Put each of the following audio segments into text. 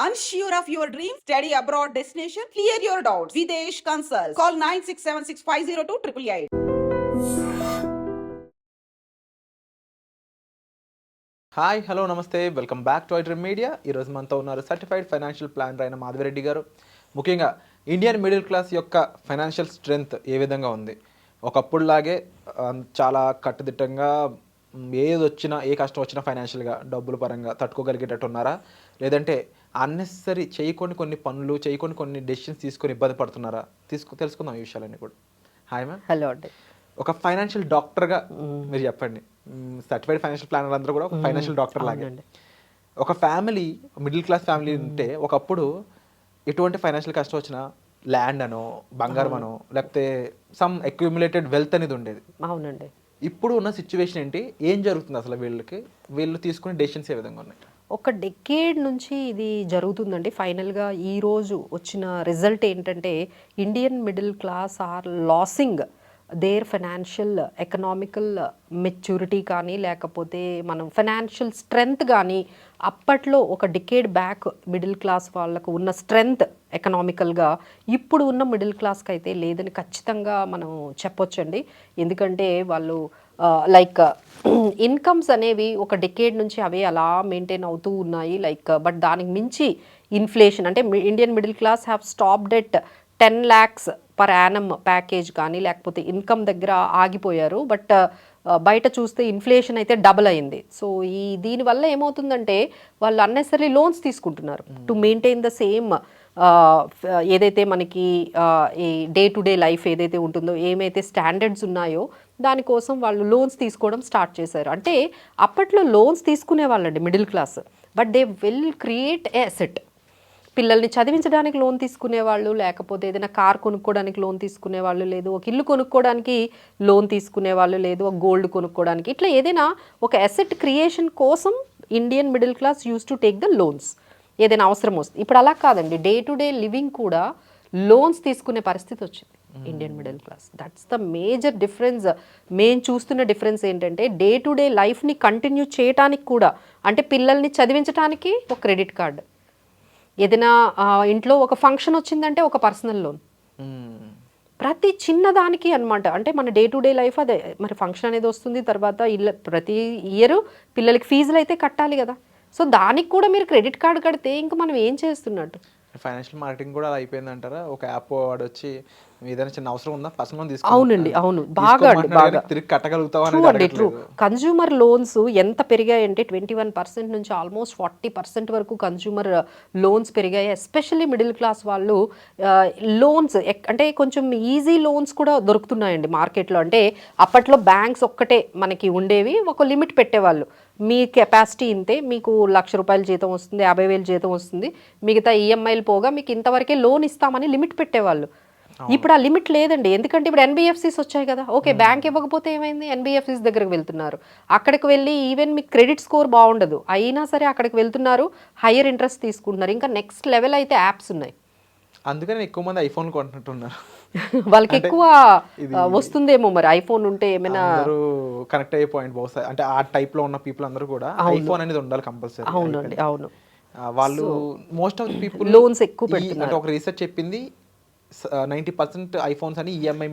Unsure of your dream? Study abroad destination? Clear your doubts. Videsh Consult. Call 9676502888. Hi hello నమస్తే welcome back to iDream Media. ఈరోజు మనతో ఉన్నారు certified financial planner అయిన మాధవిరెడ్డి గారు. ముఖ్యంగా Indian middle class యొక్క financial strength ఏ విధంగా ఉంది, ఒకప్పుడులాగే చాలా కట్టుదిట్టంగా ఏది వచ్చినా ఏ కష్టం వచ్చినా ఫైనాన్షియల్గా డబ్బుల పరంగా తట్టుకోగలిగేటట్టు ఉన్నారా, లేదంటే అన్నెసరీ చేయకొని కొన్ని పనులు చేయకొని కొన్ని డెసిషన్స్ తీసుకొని ఇబ్బంది పడుతున్నారా, తెలుసుకుందాం ఈ విషయాలన్నీ కూడా. Hi ma'am. హలో అండి. ఒక ఫైనాన్షియల్ డాక్టర్గా మీరు చెప్పండి, సర్టిఫైడ్ ఫైనాన్షియల్ ప్లానర్ అందరూ కూడా ఒక ఫైనాన్షియల్ డాక్టర్ లాగే. ఒక ఫ్యామిలీ మిడిల్ క్లాస్ ఫ్యామిలీ ఉంటే ఒకప్పుడు ఎటువంటి ఫైనాన్షియల్ కష్టం వచ్చినా ల్యాండ్ అనో బంగారం అనో లేకపోతే సమ్ అక్యూములేటెడ్ వెల్త్ అనేది ఉండేది. అవునండి. ఇప్పుడు ఉన్న సిచ్యువేషన్ ఏంటి, ఏం జరుగుతుంది అసలు, వీళ్ళు తీసుకునే డెసిషన్స్ ఏ విధంగా ఉన్నాయి? ఒక డెకేడ్ నుంచి ఇది జరుగుతుందండి. ఫైనల్గా ఈరోజు వచ్చిన రిజల్ట్ ఏంటంటే Indian middle class are losing their financial economical maturity కానీ లేకపోతే మనం ఫైనాన్షియల్ స్ట్రెంగ్త్ కానీ అప్పట్లో ఒక డికేడ్ బ్యాక్ మిడిల్ క్లాస్ వాళ్ళకు ఉన్న స్ట్రెంగ్త్ ఎకనామికల్గా ఇప్పుడు ఉన్న మిడిల్ క్లాస్కి అయితే లేదని ఖచ్చితంగా మనం చెప్పొచ్చండి. ఎందుకంటే వాళ్ళు లైక్ ఇన్కమ్స్ అనేవి ఒక డికేడ్ నుంచి అవే అలా మెయింటైన్ అవుతూ ఉన్నాయి. లైక్ బట్ దానికి మించి ఇన్ఫ్లేషన్ అంటే Indian middle class have stopped at 10 lakhs per annum package కానీ లేకపోతే ఇన్కమ్ దగ్గర ఆగిపోయారు. బట్ బయట చూస్తే ఇన్ఫ్లేషన్ అయితే డబుల్ అయింది. సో దీనివల్ల ఏమవుతుందంటే వాళ్ళు అన్నెసరీ లోన్స్ తీసుకుంటున్నారు టు మెయింటైన్ ద సేమ్ ఏదైతే మనకి ఈ డే టు డే లైఫ్ ఏదైతే ఉంటుందో ఏమైతే స్టాండర్డ్స్ ఉన్నాయో దానికోసం వాళ్ళు లోన్స్ తీసుకోవడం స్టార్ట్ చేశారు. అంటే అప్పట్లో లోన్స్ తీసుకునే వాళ్ళండి middle class, but they will create a asset. పిల్లల్ని చదివించడానికి లోన్ తీసుకునేవాళ్ళు, లేకపోతే ఏదైనా కార్ కొనుక్కోవడానికి లోన్ తీసుకునేవాళ్ళు, లేదు ఒక ఇల్లు కొనుక్కోవడానికి లోన్ తీసుకునేవాళ్ళు, లేదు ఒక గోల్డ్ కొనుక్కోవడానికి, ఇట్లా ఏదైనా ఒక అసెట్ క్రియేషన్ కోసం Indian middle class use to take the loans ఏదైనా అవసరం వస్తుంది. ఇప్పుడు అలా కాదండి, డే టు డే లివింగ్ కూడా లోన్స్ తీసుకునే పరిస్థితి వచ్చింది Indian middle class. That's the major difference. మేము చూస్తున్న డిఫరెన్స్ ఏంటంటే డే టు డే లైఫ్ని కంటిన్యూ చేయడానికి కూడా, అంటే పిల్లల్ని చదివించడానికి ఒక క్రెడిట్ కార్డు, ఏదైనా ఇంట్లో ఒక ఫంక్షన్ వచ్చిందంటే ఒక పర్సనల్ లోన్, ప్రతి చిన్నదానికి అనమాట. అంటే మన డే టు డే లైఫ్ అదే. మరి ఫంక్షన్ అనేది వస్తుంది, తర్వాత ప్రతి ఇయర్ పిల్లలకి ఫీజులు అయితే కట్టాలి కదా. సో దానికి కూడా మీరు క్రెడిట్ కార్డు కడితే ఇంకా మనం ఏం చేస్తున్నట్టు? ఫైనాన్షియల్ మార్కెటింగ్ కూడా అలా అయిపోయింది అంటారా? ఒక యాప్ వాడు వచ్చి ఏదైనా చిన్న అవసరం ఉందా పర్సనల్ లోన్ తీసుకో. అవునండి, అవును, బాగా బాగా తిరిగి కట్టగలుగుతావా? ట్రూ. కన్జ్యూమర్ లోన్స్ ఎంత పెరిగాయంటే 21% నుంచి ఆల్మోస్ట్ 40% వరకు కన్జ్యూమర్ లోన్స్ పెరిగాయి. ఎస్పెషల్లీ మిడిల్ క్లాస్ వాళ్ళు లోన్స్ అంటే కొంచెం ఈజీ లోన్స్ కూడా దొరుకుతున్నాయండి మార్కెట్లో. అంటే అప్పట్లో బ్యాంక్స్ ఒక్కటే మనకి ఉండేవి, ఒక లిమిట్ పెట్టేవాళ్ళు. మీ కెపాసిటీ ఇంతే, మీకు ₹1,00,000 జీతం వస్తుంది, 50,000 జీతం వస్తుంది, మిగతా ఈఎంఐలు పోగా మీకు ఇంతవరకే లోన్ ఇస్తామని లిమిట్ పెట్టేవాళ్ళు. ఇప్పుడు ఆ లిమిట్ లేదండి. ఎందుకంటే ఇప్పుడు ఎన్బిఎఫ్సిస్ వచ్చాయి కదా. ఓకే, బ్యాంక్ ఇవ్వకపోతే ఏమైంది, ఎన్బిఎఫ్సిస్ దగ్గరకు వెళ్తున్నారు. అక్కడికి వెళ్ళి ఈవెన్ మీకు క్రెడిట్ స్కోర్ బాగుండదు అయినా సరే అక్కడికి వెళ్తున్నారు, హయ్యర్ ఇంట్రెస్ట్ తీసుకుంటున్నారు. ఇంకా నెక్స్ట్ లెవెల్ అయితే యాప్స్ ఉన్నాయి. అందుకని ఎక్కువ మంది ఐఫోన్ కొంటున్నారు. వాళ్ళకి ఎక్కువ వస్తుందేమో మరి ఐఫోన్ ఉంటే ఏమైనా కనెక్ట్ అయ్యే పాయింట్ బహుశా. అంటే ఆ టైప్ లో ఉన్న పీపుల్ అందరూ కూడా ఐఫోన్ అనేది ఉండాలి కంపల్సరీ. అవునండి, అవును. వాళ్ళు most of the people loans ఎక్కువ పెడుతున్నారు. అంటే ఒక రీసెర్చ్ చెప్పింది 90% ఐఫోన్స్ అని ఈఎంఐ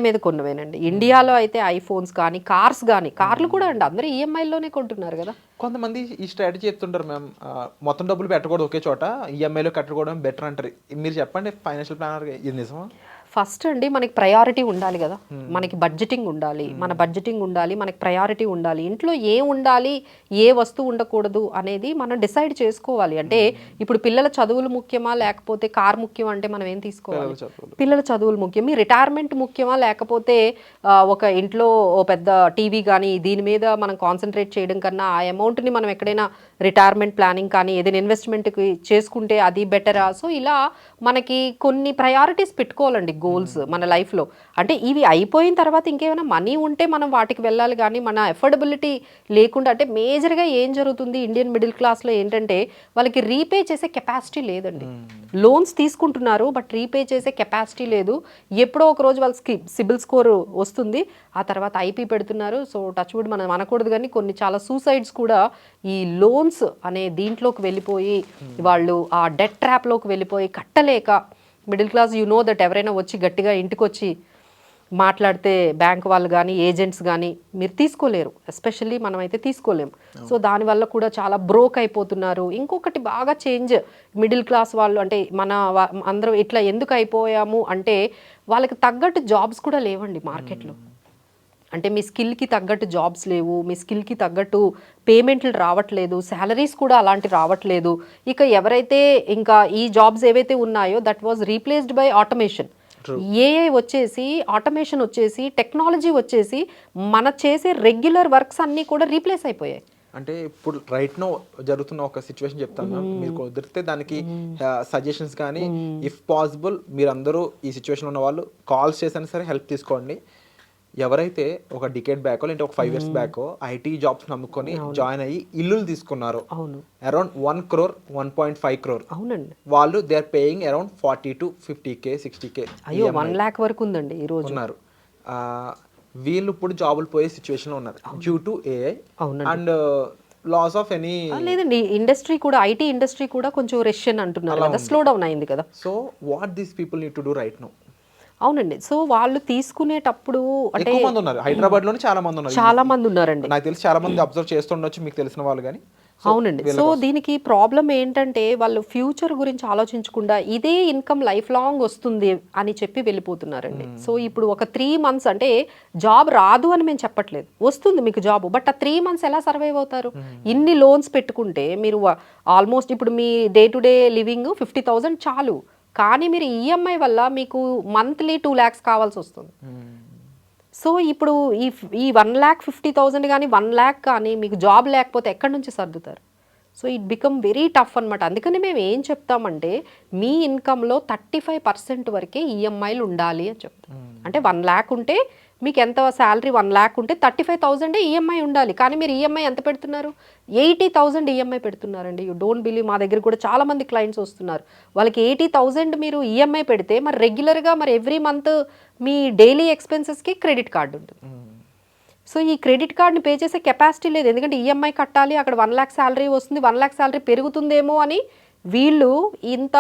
మీద కొన్నవేనండి. ఇండియాలో అయితే ఐఫోన్స్ కానీ కార్స్ కానీ, కార్లు కూడా అండి అందరూ ఈఎంఐలోనే కొంటున్నారు కదా. కొంతమంది ఈ స్ట్రాటజీ చెప్తుంటారు, మ్యామ్ మొత్తం డబ్బులు పెట్టకూడదు ఒకే చోట, ఈఎంఐలో కట్టుకోవడం బెటర్ అంటారు. మీరు చెప్పండి ఫైనాన్షియల్ ప్లానర్, ఇది నిజమా? ఫస్ట్ అండి మనకి ప్రయారిటీ ఉండాలి కదా. మనకి బడ్జెటింగ్ ఉండాలి, మన బడ్జెటింగ్ ఉండాలి, మనకి ప్రయారిటీ ఉండాలి. ఇంట్లో ఏం ఉండాలి, ఏ వస్తువు ఉండకూడదు అనేది మనం డిసైడ్ చేసుకోవాలి. అంటే ఇప్పుడు పిల్లల చదువులు ముఖ్యమా లేకపోతే కార్ ముఖ్యమా అంటే మనం ఏం తీసుకోవాలి? పిల్లల చదువులు ముఖ్యం. మీ రిటైర్మెంట్ ముఖ్యమా లేకపోతే ఒక ఇంట్లో ఓ పెద్ద టీవీ కానీ దీని మీద మనం కాన్సన్ట్రేట్ చేయడం కన్నా ఆ అమౌంట్ని మనం ఎక్కడైనా రిటైర్మెంట్ ప్లానింగ్ కానీ ఏదైనా ఇన్వెస్ట్మెంట్కి చేసుకుంటే అది బెటరా? సో ఇలా మనకి కొన్ని ప్రయారిటీస్ పెట్టుకోవాలండి గోల్స్ మన లైఫ్లో. అంటే ఇవి అయిపోయిన తర్వాత ఇంకేమైనా మనీ ఉంటే మనం వాటికి వెళ్ళాలి, కానీ మన ఎఫోర్డబిలిటీ లేకుండా. అంటే మేజర్గా ఏం జరుగుతుంది ఇండియన్ మిడిల్ క్లాస్లో ఏంటంటే వాళ్ళకి రీపే చేసే కెపాసిటీ లేదండి. లోన్స్ తీసుకుంటున్నారు బట్ రీపే చేసే కెపాసిటీ లేదు. ఎప్పుడో ఒక రోజు వాళ్ళకి సిబిల్ స్కోర్ వస్తుంది, ఆ తర్వాత ఐపీ పెడుతున్నారు. సో టచ్ వుడ్ మనం అనకూడదు కానీ కొన్ని చాలా సూసైడ్స్ కూడా ఈ లోన్స్ అనే దీంట్లోకి వెళ్ళిపోయి వాళ్ళు ఆ డెట్ ట్రాప్లోకి వెళ్ళిపోయి కట్టలేక మిడిల్ క్లాస్ దట్ ఎవరైనా వచ్చి గట్టిగా ఇంటికి వచ్చి మాట్లాడితే బ్యాంక్ వాళ్ళు కానీ ఏజెంట్స్ కానీ మీరు తీసుకోలేరు, ఎస్పెషల్లీ మనమైతే తీసుకోలేము. సో దానివల్ల కూడా చాలా బ్రోక్ అయిపోతున్నారు. ఇంకొకటి బాగా చేంజ్ మిడిల్ క్లాస్ వాళ్ళు అంటే అందరూ ఇట్లా ఎందుకు అయిపోయాము అంటే వాళ్ళకి తగ్గట్టు జాబ్స్ కూడా లేవండి మార్కెట్లో. అంటే మీ స్కిల్కి తగ్గట్టు జాబ్స్ లేవు, మీ స్కిల్కి తగ్గట్టు పేమెంట్లు రావట్లేదు, శాలరీస్ కూడా అలాంటి రావట్లేదు. ఇక ఎవరైతే ఇంకా ఈ జాబ్స్ ఏవైతే ఉన్నాయో that was replaced by automation. AI వచ్చేసి, ఆటోమేషన్ వచ్చేసి, టెక్నాలజీ వచ్చేసి మన చేసే రెగ్యులర్ వర్క్స్ అన్నీ కూడా రీప్లేస్ అయిపోయాయి. అంటే ఇప్పుడు రైట్ నో జరుగుతున్న ఒక సిచ్యువేషన్ చెప్తాను, మీరు కుదిరితే దానికి సజెషన్స్ కానీ ఇఫ్ పాసిబుల్ మీరందరూ ఈ సిచ్యువేషన్ ఉన్న వాళ్ళు కాల్స్ చేసినా సరే హెల్ప్ తీసుకోండి. ఎవరైతే ఒక డికేడ్ బ్యాక్ అంటే ఒక 5 years బ్యాక్ ఐటీ జాబ్స్ నమ్ముకొని జాయిన్ అయ్యి ఇల్లులు తీసుకున్నారు, అరౌండ్ 1 crore 1.5 crore, అవునండి, వాళ్ళు they are paying around 40 to 50K 60K. అయ్యో 1 lakh వరకు ఉందండి ఈ రోజు ఉన్నారు. వీళ్ళు ఇప్పుడు జాబులు పోయే సిచ్యువేషన్ లో ఉన్నారు due to AI and loss of any. లేదండి, ఇండస్ట్రీ కూడా, ఐటీ ఇండస్ట్రీ కూడా కొంచెం రెషన్ అంటున్నారు కదా, స్లో డౌన్ అయింది కదా. So what these people need to do right now? అవునండి, సో వాళ్ళు తీసుకునేటప్పుడు అంటే హైదరాబాద్ లోనే చాలా మంది ఉన్నారండి, నాకు తెలిసి చాలా మంది అబ్జర్వ్ చేస్తుండొచ్చు మీకు తెలిసిన వాళ్ళు కానీ. అవునండి, సో దీనికి ప్రాబ్లం ఏంటంటే వాళ్ళు ఫ్యూచర్ గురించి ఆలోచించకుండా ఇదే ఇన్కమ్ లైఫ్ లాంగ్ వస్తుంది అని చెప్పి వెళ్ళిపోతున్నారండి. సో ఇప్పుడు ఒక 3 months అంటే జాబ్ రాదు అని మేము చెప్పట్లేదు, వస్తుంది మీకు జాబ్, బట్ ఆ 3 months ఎలా సర్వైవ్ అవుతారు? ఇన్ని లోన్స్ పెట్టుకుంటే మీరు ఆల్మోస్ట్ ఇప్పుడు మీ డే టు డే లివింగ్ 50,000 చాలు, కానీ మీరు ఈఎంఐ వల్ల మీకు మంత్లీ 2 lakhs కావాల్సి వస్తుంది. సో ఇప్పుడు ఈ 1,50,000 కానీ 1 lakh కానీ మీకు జాబ్ లేకపోతే ఎక్కడి నుంచి సర్దుతారు? So it become very tough అనమాట. అందుకని మేము ఏం చెప్తామంటే మీ ఇన్కంలో 35% వరకే ఈఎంఐలు ఉండాలి అని చెప్తాం. అంటే 1 lakh ఉంటే మీకు ఎంత శాలరీ 1 lakh ఉంటే 35,000 ఈఎంఐ ఉండాలి. కానీ మీరు ఈఎంఐ ఎంత పెడుతున్నారు? 80,000 ఈఎంఐ పెడుతున్నారండి. యూ డోంట్ బిలీవ్, మా దగ్గర కూడా చాలా మంది క్లయింట్స్ వస్తున్నారు, వాళ్ళకి 80,000 మీరు ఈఎంఐ పెడితే మరి రెగ్యులర్గా మరి ఎవ్రీ మంత్ మీ డైలీ ఎక్స్పెన్సెస్కి క్రెడిట్ కార్డు ఉంటుంది. సో ఈ క్రెడిట్ కార్డ్ని పే చేసే కెపాసిటీ లేదు, ఎందుకంటే ఈఎంఐ కట్టాలి, అక్కడ 1 lakh శాలరీ వస్తుంది, 1 lakh శాలరీ పెరుగుతుందేమో అని వీళ్ళు ఇంత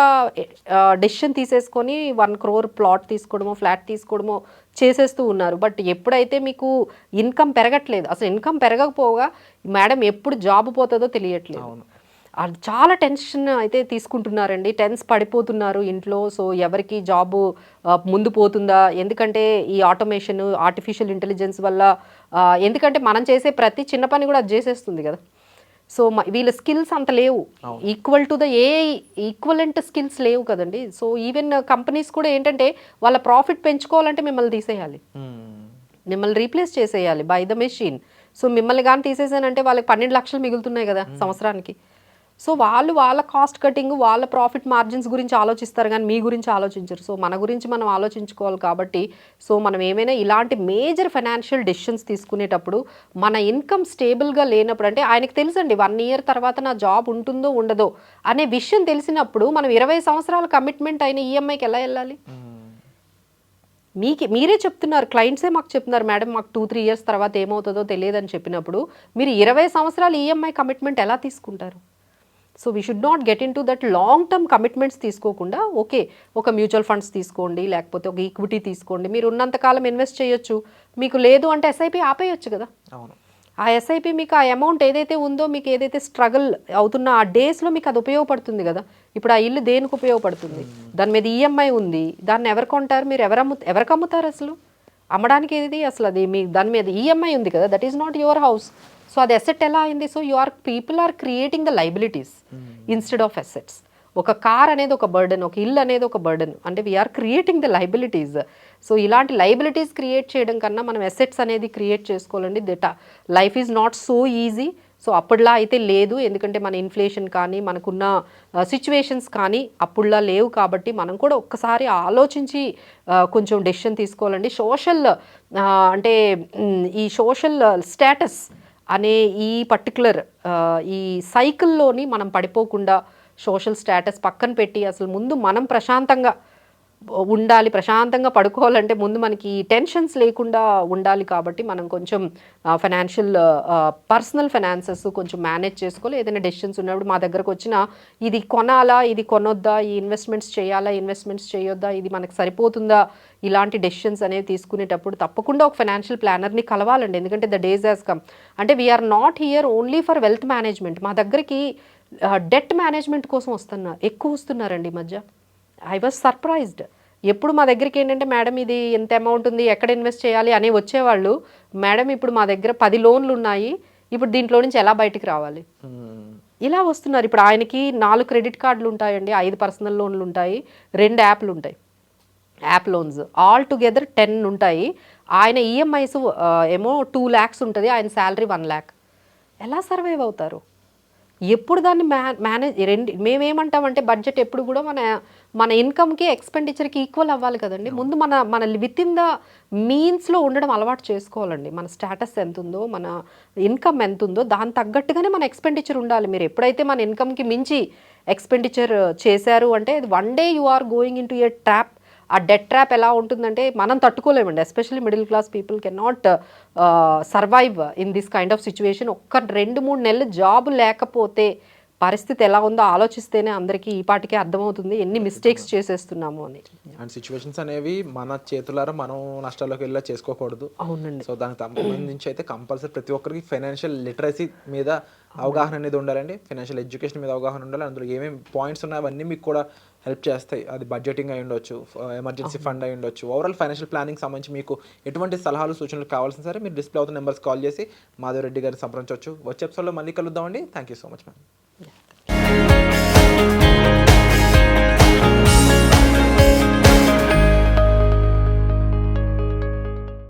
డెసిషన్ తీసేసుకొని 1 crore ప్లాట్ తీసుకోవడమో ఫ్లాట్ తీసుకోవడమో చేసేస్తూ ఉన్నారు. బట్ ఎప్పుడైతే మీకు ఇన్కమ్ పెరగట్లేదు, అసలు ఇన్కమ్ పెరగకపోగా మేడం ఎప్పుడు జాబ్ పోతుందో తెలియట్లేదు, చాలా టెన్షన్ అయితే తీసుకుంటున్నారండి, టెన్స్ పడిపోతున్నారు ఇంట్లో. సో ఎవరికి జాబు ముందు పోతుందా, ఎందుకంటే ఈ ఆటోమేషన్, ఆర్టిఫిషియల్ ఇంటెలిజెన్స్ వల్ల, ఎందుకంటే మనం చేసే ప్రతి చిన్న పని కూడా అది చేసేస్తుంది కదా. సో వీళ్ళ స్కిల్స్ అంత లేవు, equal to the AI equivalent skills లేవు కదండి. సో ఈవెన్ కంపెనీస్ కూడా ఏంటంటే వాళ్ళ ప్రాఫిట్ పెంచుకోవాలంటే మిమ్మల్ని తీసేయాలి, మిమ్మల్ని రీప్లేస్ చేసేయాలి బై ద మెషిన్. సో మిమ్మల్ని కానీ తీసేసానంటే వాళ్ళకి 12 లక్షలు మిగులుతున్నాయి కదా సంవత్సరానికి. సో వాళ్ళు వాళ్ళ కాస్ట్ కటింగ్, వాళ్ళ ప్రాఫిట్ మార్జిన్స్ గురించి ఆలోచిస్తారు కానీ మీ గురించి ఆలోచించరు. సో మన గురించి మనం ఆలోచించుకోవాలి కాబట్టి, సో మనం ఏమైనా ఇలాంటి మేజర్ ఫైనాన్షియల్ డెసిషన్స్ తీసుకునేటప్పుడు మన ఇన్కమ్ స్టేబుల్గా లేనప్పుడు, అంటే ఆయనకు తెలుసండి 1 year తర్వాత నా జాబ్ ఉంటుందో ఉండదో అనే విషయం తెలిసినప్పుడు మనం 20 సంవత్సరాల కమిట్మెంట్ అయిన ఈఎంఐకి ఎలా వెళ్ళాలి? మీరే చెప్తున్నారు, క్లయింట్సే మాకు చెప్తున్నారు, మేడం మాకు 2-3 years తర్వాత ఏమవుతుందో తెలియదని చెప్పినప్పుడు మీరు 20 సంవత్సరాలు ఈఎంఐ కమిట్మెంట్ ఎలా తీసుకుంటారు? So we should not get in to that long term commitments తీసుకోకుండా, ఓకే ఒక మ్యూచువల్ ఫండ్స్ తీసుకోండి, లేకపోతే ఒక ఈక్విటీ తీసుకోండి, మీరు ఉన్నంతకాలం ఇన్వెస్ట్ చేయొచ్చు, మీకు లేదు అంటే ఎస్ఐపి ఆపేయచ్చు కదా. ఆ ఎస్ఐపి మీకు ఆ అమౌంట్ ఏదైతే ఉందో, మీకు ఏదైతే స్ట్రగుల్ అవుతున్న ఆ డేస్లో మీకు అది ఉపయోగపడుతుంది కదా. ఇప్పుడు ఆ ఇల్లు దేనికి ఉపయోగపడుతుంది? దాని మీద ఈఎంఐ ఉంది, దాన్ని ఎవరు కొంటారు? మీరు ఎవరికి అమ్ముతారు? అసలు అమ్మడానికి ఏది? అసలు అది మీ దాని మీద ఈఎంఐ ఉంది కదా, that is not your house. So అది అసెట్ ఎలా అయింది? So people are creating the liabilities instead of assets. ఒక కార్ అనేది ఒక బర్డెన్, ఒక ఇల్లు అనేది ఒక బర్డెన్, అంటే we are creating the liabilities. So ఇలాంటి లైబిలిటీస్ క్రియేట్ చేయడం కన్నా మనం అసెట్స్ అనేది క్రియేట్ చేసుకోవాలండి. Life is not so easy. So అప్పుడులా అయితే లేదు, ఎందుకంటే మన ఇన్ఫ్లేషన్ కానీ మనకున్న సిచ్యువేషన్స్ కానీ అప్పుడులా లేవు. కాబట్టి మనం కూడా ఒక్కసారి ఆలోచించి కొంచెం డెసిషన్ తీసుకోవాలండి. సోషల్ అంటే ఈ సోషల్ స్టేటస్ అనే ఈ పర్టికులర్ ఈ సైకిల్లోని మనం పడిపోకుండా సోషల్ స్టేటస్ పక్కన పెట్టి అసలు ముందు మనం ప్రశాంతంగా ఉండాలి, ప్రశాంతంగా పడుకోవాలంటే ముందు మనకి టెన్షన్స్ లేకుండా ఉండాలి. కాబట్టి మనం కొంచెం ఫైనాన్షియల్ పర్సనల్ ఫైనాన్సెస్ కొంచెం మేనేజ్ చేసుకోవాలి. ఏదైనా డెసిషన్స్ ఉన్నప్పుడు మా దగ్గరకు వచ్చిన ఇది కొనాలా, ఇది కొనొద్దా, ఈ ఇన్వెస్ట్మెంట్స్ చేయాలా, ఇన్వెస్ట్మెంట్స్ చేయొద్దా, ఇది మనకు సరిపోతుందా, ఇలాంటి డెసిషన్స్ అనేవి తీసుకునేటప్పుడు తప్పకుండా ఒక ఫైనాన్షియల్ ప్లానర్ని కలవాలండి. ఎందుకంటే ద డేస్ హ్యాస్ కమ్. అంటే we are not here only for wealth management. మా దగ్గరికి డెట్ మేనేజ్మెంట్ కోసం ఎక్కువ వస్తున్నారండి ఈ మధ్య. I was surprised. ఎప్పుడు మా దగ్గరికి ఏంటంటే మేడం ఇది ఎంత అమౌంట్ ఉంది, ఎక్కడ ఇన్వెస్ట్ చేయాలి అని వచ్చేవాళ్ళు. మేడం ఇప్పుడు మా దగ్గర 10 లోన్లు ఉన్నాయి, ఇప్పుడు దీంట్లో నుంచి ఎలా బయటికి రావాలి, ఇలా వస్తున్నారు. ఇప్పుడు ఆయనకి 4 క్రెడిట్ కార్డులు ఉంటాయండి, 5 పర్సనల్ లోన్లు ఉంటాయి, 2 యాప్లు ఉంటాయి, యాప్ లోన్స్ ఆల్ టుగెదర్ 10 ఉంటాయి. ఆయన ఈఎంఐస్ ఏమో 2 lakhs ఉంటుంది, ఆయన శాలరీ 1 lakh. ఎలా సర్వైవ్ అవుతారు? ఎప్పుడు దాన్ని మేనేజ్ మేమేమంటామంటే బడ్జెట్ ఎప్పుడు కూడా మన ఇన్కమ్కి ఎక్స్పెండిచర్కి ఈక్వల్ అవ్వాలి కదండి. ముందు మన విత్ ఇన్ ద మీన్స్లో ఉండడం అలవాటు చేసుకోవాలండి. మన స్టేటస్ ఎంత ఉందో, మన ఇన్కమ్ ఎంత ఉందో దాని తగ్గట్టుగానే మన ఎక్స్పెండిచర్ ఉండాలి. మీరు ఎప్పుడైతే మన ఇన్కమ్కి మించి ఎక్స్పెండిచర్ చేశారు అంటే one day you are going into a trap. ఆ డెట్ ట్రాప్ ఎలా ఉంటుందంటే మనం తట్టుకోలేమండి. Especially middle class people can not survive in this kind of situation. 2-3 నెలలు జాబ్ లేకపోతే పరిస్థితి ఎలా ఉందో ఆలోచిస్తేనే అందరికీ ఈ పాటికే అర్థమవుతుంది ఎన్ని మిస్టేక్స్ చేసేస్తున్నాము అని. అండ్ సిచ్యువేషన్స్ అనేవి మన చేతులారా మనం నష్టాల్లోకి వెళ్ళి చేసుకోకూడదు. అవునండి. సో దానికి సంబంధించి అయితే కంపల్సరీ ప్రతి ఒక్కరికి ఫైనాన్షియల్ లిటరసీ మీద అవగాహన అనేది ఉండాలండి, ఫైనాన్షియల్ ఎడ్యుకేషన్ మీద అవగాహన ఉండాలి. అందులో ఏమేమి పాయింట్స్ ఉన్నాయో అవన్నీ మీకు కూడా హెల్ప్ చేస్తాయి. అది బడ్జెటింగ్ అయి ఉండొచ్చు, ఎమర్జెన్సీ ఫండ్ అయి ఉండొచ్చు, ఓవరాల్ ఫైనాన్షియల్ ప్లానింగ్ సంబంధించి మీకు ఎటువంటి సలహాలు సూచనలు కావాల్సిన సరే మీరు డిస్ప్లే అవుతున్న నెంబర్స్ కాల్ చేసి మాధవ్ రెడ్డి గారిని సంప్రదించవచ్చు. వచ్చే ఎపిసోడ్లో మళ్ళీ కలుద్దామండి. Thank you so much ma'am.